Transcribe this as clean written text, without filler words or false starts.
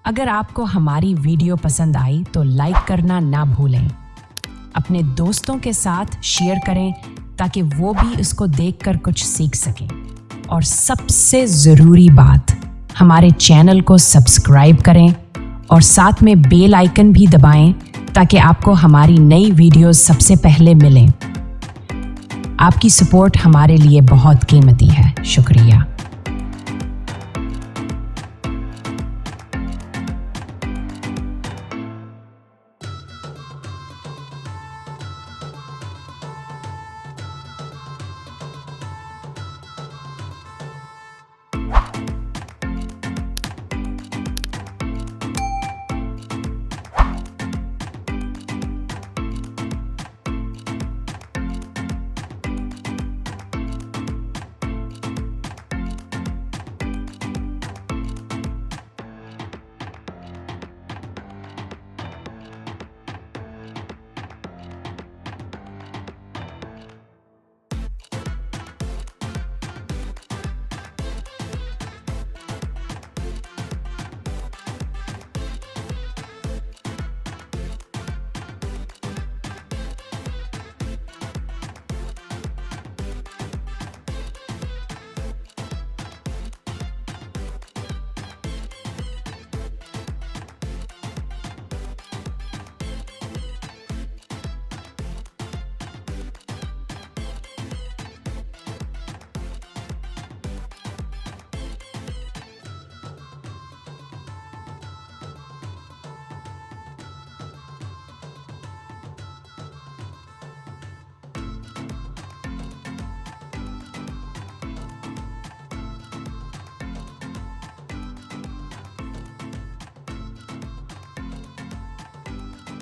अगर आपको हमारी वीडियो पसंद आई तो लाइक करना ना भूलें। अपने दोस्तों के साथ शेयर करें ताकि वो भी इसको देखकर कुछ सीख सकें। और सबसे ज़रूरी बात, हमारे चैनल को सब्सक्राइब करें और साथ में बेल आइकन भी दबाएं ताकि आपको हमारी नई वीडियोस सबसे पहले मिलें। आपकी सपोर्ट हमारे लिए बहुत कीमती है। शुक्रिया।